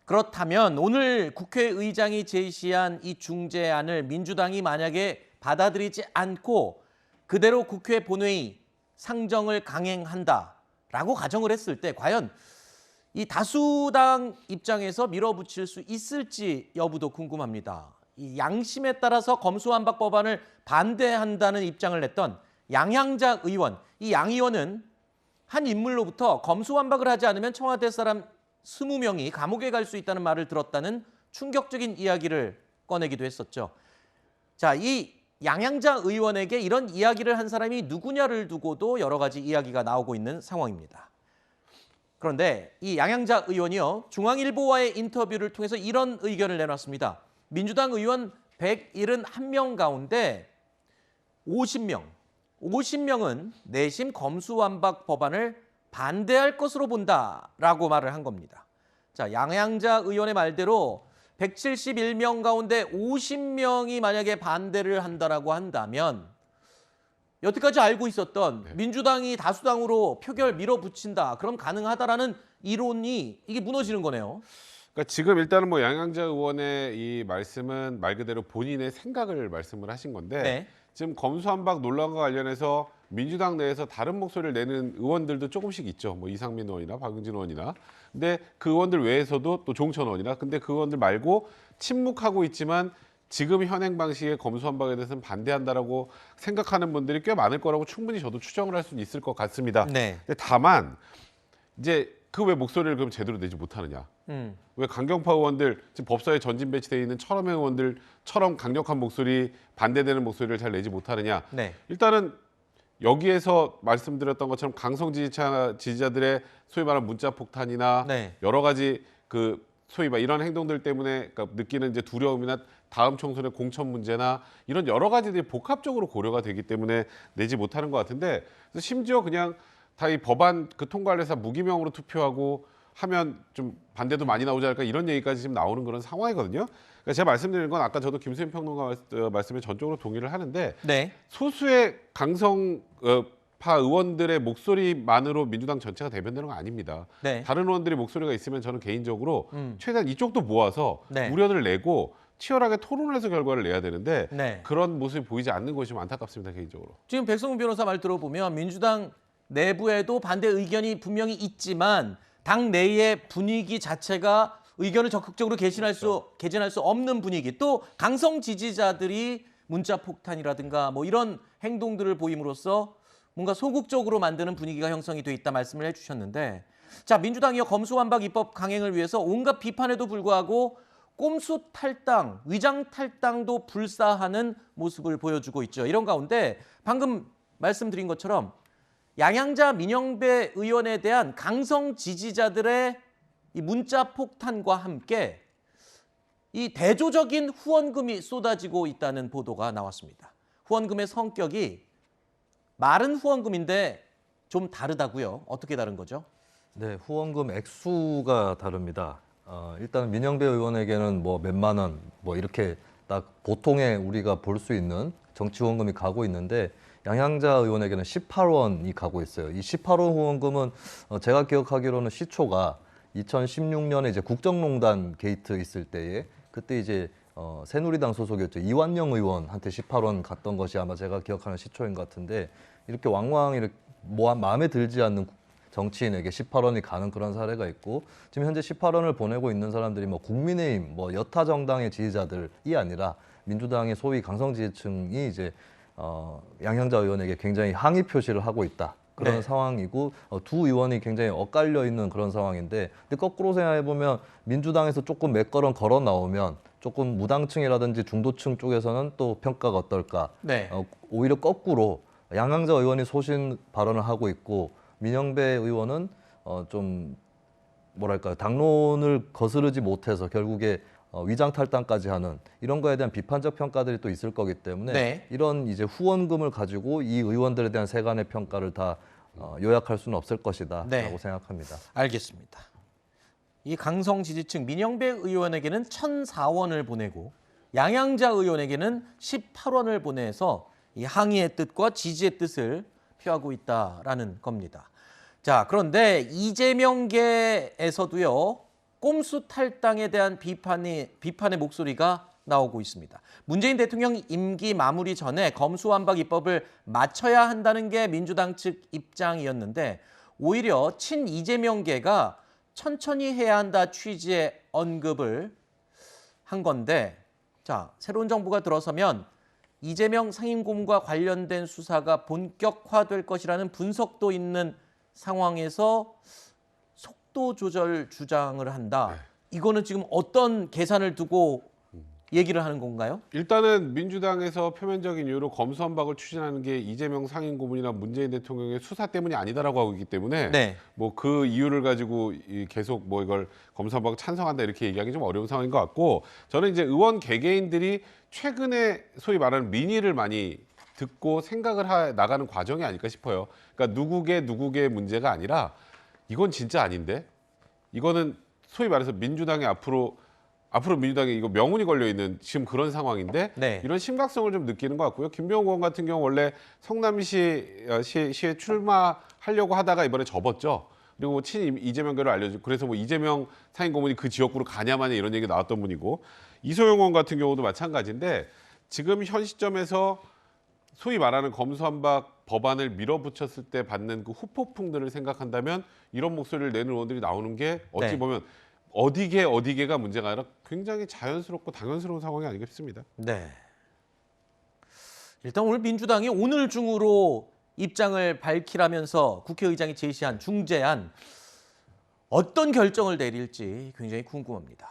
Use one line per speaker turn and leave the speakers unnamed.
그렇다면 오늘 국회의장이 제시한 이 중재안을 민주당이 만약에 받아들이지 않고 그대로 국회 본회의 상정을 강행한다라고 가정을 했을 때 과연 이 다수당 입장에서 밀어붙일 수 있을지 여부도 궁금합니다. 이 양심에 따라서 검수완박 법안을 반대한다는 입장을 냈던 양향자 의원, 이 양 의원은 한 인물로부터 검수완박을 하지 않으면 청와대 사람 20명이 감옥에 갈 수 있다는 말을 들었다는 충격적인 이야기를 꺼내기도 했었죠. 자, 이 양향자 의원에게 이런 이야기를 한 사람이 누구냐를 두고도 여러 가지 이야기가 나오고 있는 상황입니다. 그런데 이 양향자 의원이요, 중앙일보와의 인터뷰를 통해서 이런 의견을 내놨습니다. 민주당 의원 171명 가운데 50명은 내심 검수완박 법안을 반대할 것으로 본다라고 말을 한 겁니다. 자, 양향자 의원의 말대로 171명 가운데 50명이 만약에 반대를 한다라고 한다면 여태까지 알고 있었던 민주당이 다수당으로 표결 밀어붙인다, 그럼 가능하다라는 이론이 이게 무너지는 거네요.
그러니까 지금 일단은 뭐 양향자 의원의 이 말씀은 말 그대로 본인의 생각을 말씀을 하신 건데
네.
지금 검수완박 논란과 관련해서 민주당 내에서 다른 목소리를 내는 의원들도 조금씩 있죠. 뭐 이상민 의원이나 박용진 의원이나. 근데 그 의원들 외에서도 또 조홍천 의원이나. 근데 그 의원들 말고 침묵하고 있지만 지금 현행 방식의 검수완박에 대해서는 반대한다라고 생각하는 분들이 꽤 많을 거라고 충분히 저도 추정을 할 수는 있을 것 같습니다.
네.
근데 다만 이제 그 왜 목소리를 그럼 제대로 내지 못하느냐? 왜 강경파 의원들 지금 법사에 전진 배치되어 있는 철험의 의원들처럼 강력한 목소리, 반대되는 목소리를 잘 내지 못하느냐?
네.
일단은 여기에서 말씀드렸던 것처럼 강성 지지자들의 소위 말하는 문자 폭탄이나
네.
여러 가지 그 소위 말 이런 행동들 때문에 그러니까 느끼는 이제 두려움이나 다음 총선의 공천 문제나 이런 여러 가지들이 복합적으로 고려가 되기 때문에 내지 못하는 것 같은데, 그래서 심지어 그냥 다 이 법안 그 통과를 해서 무기명으로 투표하고 하면 좀 반대도 많이 나오지 않을까 이런 얘기까지 지금 나오는 그런 상황이거든요. 그러니까 제가 말씀드린 건 아까 저도 김수현 평론가 말씀에 전적으로 동의를 하는데
네.
소수의 강성파 의원들의 목소리만으로 민주당 전체가 대변되는 건 아닙니다.
네.
다른 의원들의 목소리가 있으면 저는 개인적으로 최대한 이쪽도 모아서
네.
우려를 내고 치열하게 토론을 해서 결과를 내야 되는데
네.
그런 모습이 보이지 않는 것이 좀 안타깝습니다, 개인적으로.
지금 백성훈 변호사 말 들어보면 민주당 내부에도 반대 의견이 분명히 있지만 당 내의 분위기 자체가 의견을 적극적으로 개진할 수 없는 분위기, 또 강성 지지자들이 문자 폭탄이라든가 뭐 이런 행동들을 보임으로써 뭔가 소극적으로 만드는 분위기가 형성이 돼 있다 말씀을 해주셨는데, 자, 민주당이요 검수완박 입법 강행을 위해서 온갖 비판에도 불구하고 꼼수 탈당, 위장 탈당도 불사하는 모습을 보여주고 있죠. 이런 가운데 방금 말씀드린 것처럼 양향자 민영배 의원에 대한 강성 지지자들의 이 문자 폭탄과 함께 이 대조적인 후원금이 쏟아지고 있다는 보도가 나왔습니다. 후원금의 성격이 마른 후원금인데 좀 다르다고요. 어떻게 다른 거죠?
네, 후원금 액수가 다릅니다. 일단 민영배 의원에게는 뭐 몇만 원, 뭐 이렇게 딱 보통의 우리가 볼 수 있는 정치 후원금이 가고 있는데 양향자 의원에게는 18원이 가고 있어요. 이 18원 후원금은 제가 기억하기로는 시초가 2016년에 이제 국정농단 게이트 있을 때에 그때 이제 새누리당 소속이었죠. 이완영 의원한테 18원 갔던 것이 아마 제가 기억하는 시초인 것 같은데, 이렇게 왕왕 이렇게 마음에 들지 않는 정치인에게 18원이 가는 그런 사례가 있고, 지금 현재 18원을 보내고 있는 사람들이 뭐 국민의힘, 뭐 여타 정당의 지지자들이 아니라 민주당의 소위 강성 지지층이 이제 양향자 의원에게 굉장히 항의 표시를 하고 있다. 그런
네.
상황이고 두 의원이 굉장히 엇갈려 있는 그런 상황인데, 근데 거꾸로 생각해 보면 민주당에서 조금 몇 걸음 걸어 나오면 조금 무당층이라든지 중도층 쪽에서는 또 평가가 어떨까?
네.
오히려 거꾸로 양향자 의원이 소신 발언을 하고 있고 민영배 의원은 좀 뭐랄까요, 당론을 거스르지 못해서 결국에 위장 탈당까지 하는 이런 거에 대한 비판적 평가들이 또 있을 거기 때문에
네.
이런 이제 후원금을 가지고 이 의원들에 대한 세간의 평가를 다 요약할 수는 없을 것이다라고
네.
생각합니다.
알겠습니다. 이 강성 지지층 민영배 의원에게는 1,004원을 보내고 양향자 의원에게는 18원을 보내서 이 항의의 뜻과 지지의 뜻을 표하고 있다라는 겁니다. 자, 그런데 이재명계에서도요, 꼼수 탈당에 대한 비판의 목소리가 나오고 있습니다. 문재인 대통령 임기 마무리 전에 검수완박 입법을 마쳐야 한다는 게 민주당 측 입장이었는데 오히려 친 이재명계가 천천히 해야 한다 취지의 언급을 한 건데 자, 새로운 정부가 들어서면 이재명 상임고문과 관련된 수사가 본격화될 것이라는 분석도 있는 상황에서 속도 조절 주장을 한다. 이거는 지금 어떤 계산을 두고 얘기를 하는 건가요?
일단은 민주당에서 표면적인 이유로 검수완박을 추진하는 게 이재명 상임고문이나 문재인 대통령의 수사 때문이 아니다라고 하고 있기 때문에
네.
뭐 그 이유를 가지고 계속 뭐 이걸 검수완박 찬성한다 이렇게 얘기하기 좀 어려운 상황인 것 같고 저는 이제 의원 개개인들이 최근에 소위 말하는 민의를 많이 듣고 생각을 나가는 과정이 아닐까 싶어요. 그러니까 누구의 문제가 아니라 이건 진짜 아닌데 이거는 소위 말해서 민주당이 앞으로 민주당에 이거 명운이 걸려 있는 지금 그런 상황인데
네.
이런 심각성을 좀 느끼는 것 같고요. 김병욱 의원 같은 경우 원래 성남시에 출마하려고 하다가 이번에 접었죠. 그리고 뭐 친 이재명계로 알려지고 그래서 뭐 이재명 상임고문이 그 지역구로 가냐 마냐 이런 얘기 나왔던 분이고 이소영 의원 같은 경우도 마찬가지인데 지금 현 시점에서 소위 말하는 검수완박 법안을 밀어붙였을 때 받는 그 후폭풍들을 생각한다면 이런 목소리를 내는 의원들이 나오는 게 어찌
네.
보면 어디게가 문제가 아니라 굉장히 자연스럽고 당연스러운 상황이 아니겠습니다.
네. 일단 오늘 민주당이 오늘 중으로 입장을 밝히라면서 국회의장이 제시한 중재안 어떤 결정을 내릴지 굉장히 궁금합니다.